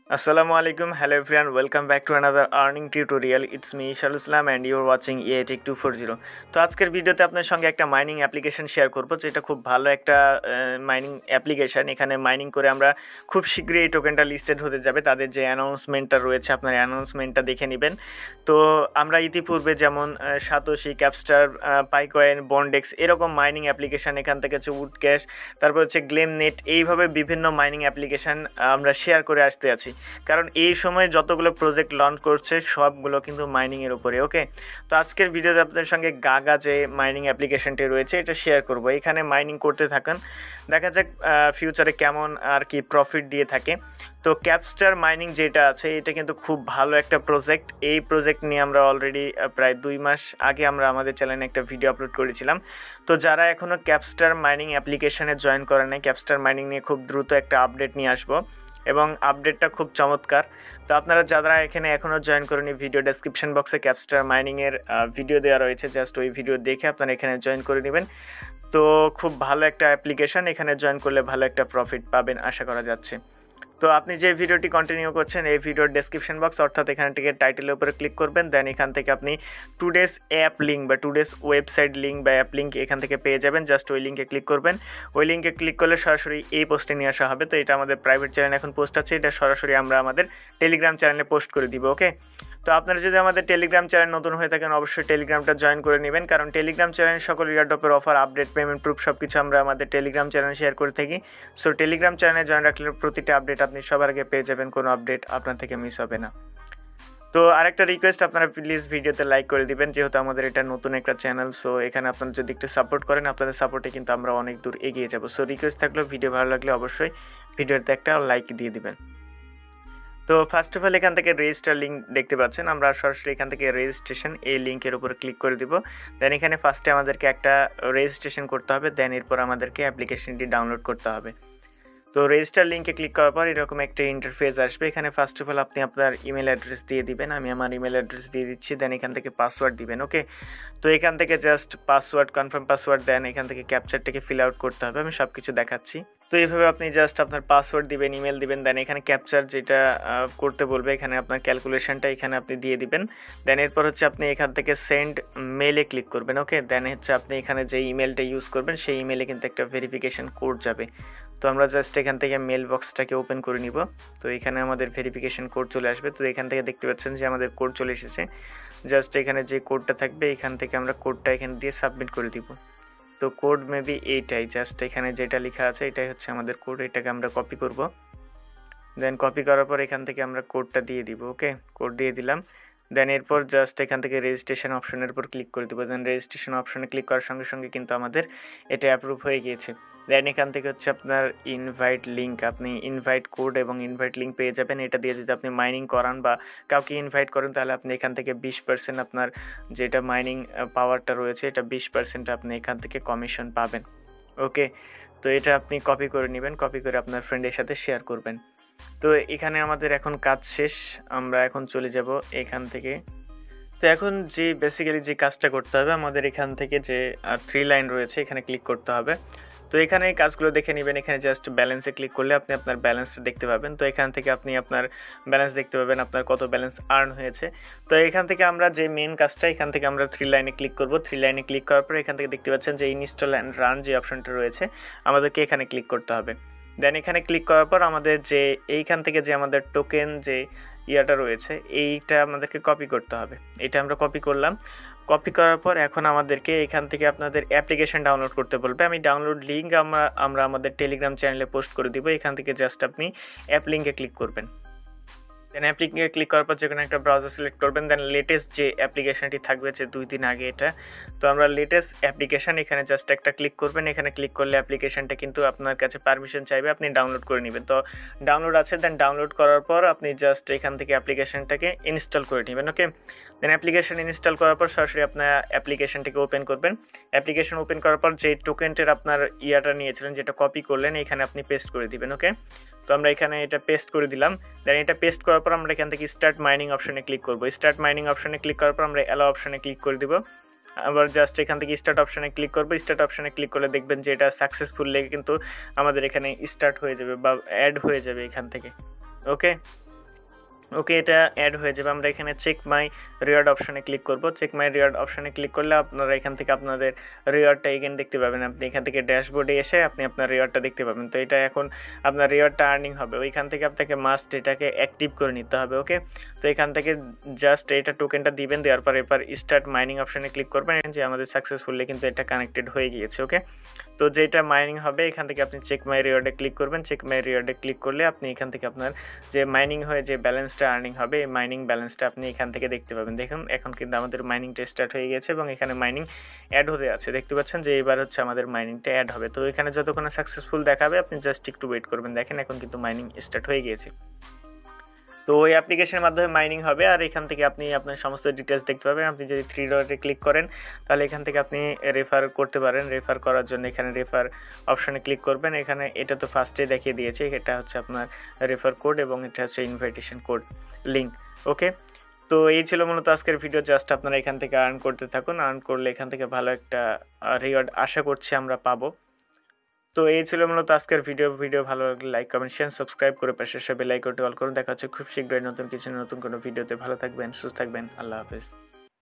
Assalamualaikum, hello everyone, welcome back to another earning tutorial. It's me Sharul Islam and you're watching EI TecH240. তো আজকের ভিডিওতে আপনার সঙ্গে একটা মাইনিং অ্যাপ্লিকেশন শেয়ার করব, যেটা খুব ভালো একটা মাইনিং অ্যাপ্লিকেশন। এখানে মাইনিং করে আমরা খুব শীঘ্রই এই টোকেনটা লিস্টেড হতে যাবে। তাদের যে অ্যানাউন্সমেন্টটা রয়েছে, আপনার অ্যানাউন্সমেন্টটা দেখে নেবেন। তো আমরা ইতিপূর্বে যেমন সাতোশি, ক্যাপস্টার, পাইকয়েন, বন্ডেক্স এরকম মাইনিং অ্যাপ্লিকেশন, এখান থেকে হচ্ছে উড ক্যাশ, তারপর হচ্ছে গ্লেম নেট, এইভাবে বিভিন্ন মাইনিং অ্যাপ্লিকেশন আমরা শেয়ার করে আসতে আছি। কারণ এই সময় যতগুলো প্রজেক্ট লঞ্চ করছে সবগুলো কিন্তু মাইনিংয়ের উপরে। ওকে, তো আজকের ভিডিওতে আপনাদের সঙ্গে গাগা যে মাইনিং অ্যাপ্লিকেশনটি রয়েছে এটা শেয়ার করব। এখানে মাইনিং করতে থাকেন, দেখা যাক ফিউচারে কেমন আর কি প্রফিট দিয়ে থাকে। তো ক্যাপস্টার মাইনিং যেটা আছে এটা কিন্তু খুব ভালো একটা প্রজেক্ট। এই প্রজেক্ট নিয়ে আমরা অলরেডি প্রায় 2 মাস আগে আমরা আমাদের চ্যানেলে একটা ভিডিও আপলোড করেছিলাম। তো যারা এখনও ক্যাপস্টার মাইনিং অ্যাপ্লিকেশনে জয়েন করে নাই, ক্যাপস্টার মাইনিং নিয়ে খুব দ্রুত একটা আপডেট নিয়ে আসবো এবং আপডেটটা খুব চমৎকার। তো আপনারা যারা এখানে এখনও জয়েন করেনি, ভিডিও ডেসক্রিপশন বক্সে ক্যাপস্টার মাইনিংয়ের ভিডিও দেওয়া রয়েছে, জাস্ট ওই ভিডিও দেখে আপনারা এখানে জয়েন করে নেবেন। তো খুব ভালো একটা অ্যাপ্লিকেশন, এখানে জয়েন করলে ভালো একটা প্রফিট পাবেন আশা করা যাচ্ছে। তো আপনি যে ভিডিওটি কন্টিনিউ করছেন এই ভিডিওর ডেসক্রিপশন বক্স অর্থাৎ এখান থেকে টাইটেলের উপরে ক্লিক করবেন, দেন এখান থেকে আপনি টুডেস অ্যাপ লিঙ্ক বা টুডেস ওয়েবসাইট লিঙ্ক বা অ্যাপ লিঙ্ক এখান থেকে পেয়ে যাবেন। জাস্ট ওই লিঙ্কে ক্লিক করবেন, ওই লিঙ্কে ক্লিক করলে সরাসরি এই পোস্টে নিয়ে আসা হবে। তো এটা আমাদের প্রাইভেট চ্যানেলে এখন পোস্ট আছে, এটা সরাসরি আমরা আমাদের টেলিগ্রাম চ্যানেলে পোস্ট করে দিব। ওকে, তো আপনারা যদি আমাদের টেলিগ্রাম চ্যানেল নতুন হয়ে থাকেন অবশ্যই টেলিগ্রামটা জয়েন করে নেবেন, কারণ টেলিগ্রাম চ্যানেল সকল ইয়ারড্রপের অফার, আপডেট, পেমেন্ট প্রুফ সব কিছু আমরা আমাদের টেলিগ্রাম চ্যানেলে শেয়ার করে থাকি। সো টেলিগ্রাম চ্যানেলে জয়েন রাখলে প্রতিটা আপডেট আপনি সবার আগে পেয়ে যাবেন, কোনো আপডেট আপনার থেকে মিস হবে না। তো আরেকটা রিকোয়েস্ট, আপনারা প্লিজ ভিডিওতে লাইক করে দিবেন, যেহেতু আমাদের এটা নতুন একটা চ্যানেল। সো এখানে আপনারা যদি একটু সাপোর্ট করেন, আপনাদের সাপোর্টে কিন্তু আমরা অনেক দূর এগিয়ে যাব। সো রিকোয়েস্ট থাকলেও ভিডিও ভালো লাগলে অবশ্যই ভিডিওতে একটা লাইক দিয়ে দিবেন। তো ফার্স্ট অফ অল এখান থেকে রেজিস্টার লিঙ্ক দেখতে পাচ্ছেন, আমরা সরাসরি এখান থেকে রেজিস্ট্রেশন এই লিঙ্কের উপর ক্লিক করে দিব। দেন এখানে ফার্স্টে আমাদেরকে একটা রেজিস্ট্রেশন করতে হবে, দেন এরপর আমাদেরকে অ্যাপ্লিকেশনটি ডাউনলোড করতে হবে। তো রেজিস্টার লিঙ্কে ক্লিক করার পর এরকম একটা ইন্টারফেস আসবে। এখানে ফার্স্ট অফ অল আপনি আপনার ইমেল অ্যাড্রেস দিয়ে দিবেন, আমি আমার ইমেল অ্যাড্রেস দিয়ে দিচ্ছি। দেন এখান থেকে পাসওয়ার্ড দিবেন। ওকে, তো এখান থেকে জাস্ট পাসওয়ার্ড, কনফার্ম পাসওয়ার্ড, দেন এখান থেকে ক্যাপচারটাকে ফিল আউট করতে হবে। আমি সব কিছু দেখাচ্ছি। তো এইভাবে আপনি জাস্ট আপনার পাসওয়ার্ড দিবেন, ইমেল দিবেন, দেন এখানে ক্যাপচার যেটা করতে বলবে, এখানে আপনার ক্যালকুলেশনটা এখানে আপনি দিয়ে দিবেন। দেন এরপর হচ্ছে আপনি এখান থেকে সেন্ড মেলে ক্লিক করবেন। ওকে, দেন হচ্ছে আপনি এখানে যে ইমেলটা ইউজ করবেন সেই ইমেলে কিন্তু একটা ভেরিফিকেশন কোড যাবে। তো আমরা জাস্ট এখান থেকে মেল বক্সটাকে ওপেন করে নিব। তো এখানে আমাদের ভেরিফিকেশন কোড চলে আসবে। তো এখান থেকে দেখতে পাচ্ছেন যে আমাদের কোড চলে এসেছে। জাস্ট এখানে যে কোডটা থাকবে এখান থেকে আমরা কোডটা এখানে দিয়ে সাবমিট করে দিব। তো কোড মেবি এইটাই, জাস্ট এখানে যেটা লেখা আছে এটাই হচ্ছে আমাদের কোড। এটাকে আমরা কপি করব, দেন কপি করার পর এখান থেকে আমরা কোডটা দিয়ে দিব। ওকে, কোড দিয়ে দিলাম। দেন এরপর জাস্ট এখান থেকে রেজিস্ট্রেশন অপশনের উপর ক্লিক করে দেবো। দেন রেজিস্ট্রেশন অপশনে ক্লিক করার সঙ্গে সঙ্গে কিন্তু আমাদের এটা অ্যাপ্রুভ হয়ে গিয়েছে। দেন এখান থেকে হচ্ছে আপনার ইনভাইট লিঙ্ক, আপনি ইনভাইট কোড এবং ইনভাইট লিঙ্ক পেয়ে যাবেন। এটা দিয়ে যদি আপনি মাইনিং করান বা কাউকে ইনভাইট করেন তাহলে আপনি এখান থেকে 20% আপনার যেটা মাইনিং পাওয়ারটা রয়েছে এটা 20% আপনি এখান থেকে কমিশন পাবেন। ওকে, তো এটা আপনি কপি করে নেবেন, কপি করে আপনার ফ্রেন্ডের সাথে শেয়ার করবেন। তো এখানে আমাদের এখন কাজ শেষ, আমরা এখন চলে যাব এখান থেকে। তো এখন যে বেসিক্যালি যে কাজটা করতে হবে, আমাদের এখান থেকে যে 3 লাইন রয়েছে এখানে ক্লিক করতে হবে। তো এখানে এই কাজগুলো দেখে নেবেন। এখানে জাস্ট ব্যালেন্সে ক্লিক করলে আপনি আপনার ব্যালেন্সটা দেখতে পাবেন। তো এখান থেকে আপনি আপনার ব্যালেন্স দেখতে পাবেন, আপনার কত ব্যালেন্স আর্ন হয়েছে। তো এখান থেকে আমরা যে মেন কাজটা, এখান থেকে আমরা 3 লাইনে ক্লিক করব। 3 লাইনে ক্লিক করার পর এখান থেকে দেখতে পাচ্ছেন যে ইনস্টল অ্যান্ড রান যে অপশনটা রয়েছে আমাদেরকে এখানে ক্লিক করতে হবে। দেন এখানে ক্লিক করার পর আমাদের যে এইখান থেকে যে আমাদের টোকেন যে ইয়াটা রয়েছে এইটা আমাদেরকে কপি করতে হবে। এটা আমরা কপি করলাম। কপি করার পর এখন আমাদেরকে এখান থেকে আপনাদের অ্যাপ্লিকেশন ডাউনলোড করতে বলবে। আমি ডাউনলোড লিঙ্ক আমরা আমাদের টেলিগ্রাম চ্যানেলে পোস্ট করে দিব। এখান থেকে জাস্ট আপনি অ্যাপ লিঙ্কে ক্লিক করবেন। দেন অ্যাপ লিঙ্কে ক্লিক করার পর যে কোনো একটা ব্রাউজার সিলেক্ট করবেন। দেন লেটেস্ট যে অ্যাপ্লিকেশনটি থাকবে যে 2 দিন আগে এটা, তো আমরা লেটেস্ট অ্যাপ্লিকেশন এখানে জাস্ট একটা ক্লিক করবেন। এখানে ক্লিক করলে অ্যাপ্লিকেশনটা কিন্তু আপনার কাছে পারমিশন চাইবে, আপনি ডাউনলোড করে নেবেন। তো ডাউনলোড আছে, দেন ডাউনলোড করার পর আপনি জাস্ট এখান থেকে অ্যাপ্লিকেশনটাকে ইনস্টল করে নেবেন। ওকে, দেন অ্যাপ্লিকেশন ইনস্টল করার পর সরাসরি আপনার অ্যাপ্লিকেশনটাকে ওপেন করবেন। অ্যাপ্লিকেশন ওপেন করার পর যে টোকেনটার আপনার ইয়াটা নিয়েছিলেন যেটা কপি করলেন এখানে আপনি পেস্ট করে দিবেন। ওকে, তো আমরা এখানে এটা পেস্ট করে দিলাম। দেন এটা পেস্ট করার পর আমরা এখান থেকে স্টার্ট মাইনিং অপশনে ক্লিক করব। স্টার্ট মাইনিং অপশনে ক্লিক করার পর আমরা অ্যালাউ অপশনে ক্লিক করে দিব। আবার জাস্ট এখান থেকে স্টার্ট অপশনে ক্লিক করব। স্টার্ট অপশনে ক্লিক করলে দেখবেন যে এটা সাকসেসফুল লেগে কিন্তু আমাদের এখানে স্টার্ট হয়ে যাবে বা অ্যাড হয়ে যাবে এখান থেকে। ওকে, ওকে, এটা অ্যাড হয়ে যাবে। আমরা এখানে চেক মাই রিওয়ার্ড অপশনে ক্লিক করব। চেক মাই রিওয়ার্ড অপশনে ক্লিক করলে আপনারা এখান থেকে আপনাদের রিওয়ার্ডটা এগেন দেখতে পাবেন। আপনি এখান থেকে ড্যাশবোর্ডে এসে আপনি আপনার রিওয়ার্ডটা দেখতে পাবেন। তো এটা এখন আপনার রিওয়ার্ডটা আর্নিং হবে। ওইখান থেকে আপনাকে মাস্ট এটাকে অ্যাক্টিভ করে নিতে হবে। ওকে, তো এখান থেকে জাস্ট এটা টোকেনটা দিবেন, দেওয়ার পর এবার স্টার্ট মাইনিং অপশনে ক্লিক করবেন। যে আমাদের সাকসেসফুলি কিন্তু এটা কানেক্টেড হয়ে গিয়েছে। ওকে, তো যেটা মাইনিং হবে এখান থেকে আপনি চেক মাই রিওয়ার্ডে ক্লিক করবেন। চেক মাই রিওয়ার্ডে ক্লিক করলে আপনি এখান থেকে আপনার যে মাইনিং হয়ে যে ব্যালেন্সটা আর্নিং হবে এই মাইনিং ব্যালেন্সটা আপনি এখান থেকে দেখতে পাবেন। দেখুন এখন কিন্তু আমাদের মাইনিংটা স্টার্ট হয়ে গেছে এবং এখানে মাইনিং অ্যাড হতে আছে। দেখতে পাচ্ছেন যে এবার হচ্ছে আমাদের মাইনিংটা অ্যাড হবে। তো এখানে যতক্ষণ সাকসেসফুল দেখাবে আপনি জাস্ট একটু ওয়েট করবেন। দেখেন এখন কিন্তু মাইনিং স্টার্ট হয়ে গিয়েছে। তো ওই অ্যাপ্লিকেশনের মাধ্যমে মাইনিং হবে আর এখান থেকে আপনি আপনার সমস্ত ডিটেলস দেখতে পাবেন। আপনি যদি 3 ডটে ক্লিক করেন তাহলে এখান থেকে আপনি রেফার করতে পারেন। রেফার করার জন্য এখানে রেফার অপশনে ক্লিক করবেন। এখানে এটা তো ফার্স্টে দেখিয়ে দিয়েছে, এটা হচ্ছে আপনার রেফার কোড এবং এটা হচ্ছে ইনভাইটেশন কোড লিঙ্ক। ওকে, তো এই ছিল মূলত আজকের ভিডিও। জাস্ট আপনারা এখান থেকে আর্ন করতে থাকুন। আর্ন করলে এখান থেকে ভালো একটা রিওয়ার্ড আশা করছি আমরা পাবো। তো এই ছিল মূলত আজকের ভিডিও ভালো লাগলে লাইক কমেন্ট শেয়ার সাবস্ক্রাইব করে পাশে বেল আইকনটি অল করুন। দেখা হচ্ছে খুব শীঘ্রই নতুন কোনো ভিডিওতে। ভালো থাকবেন, সুস্থ থাকবেন, আল্লাহ হাফেজ।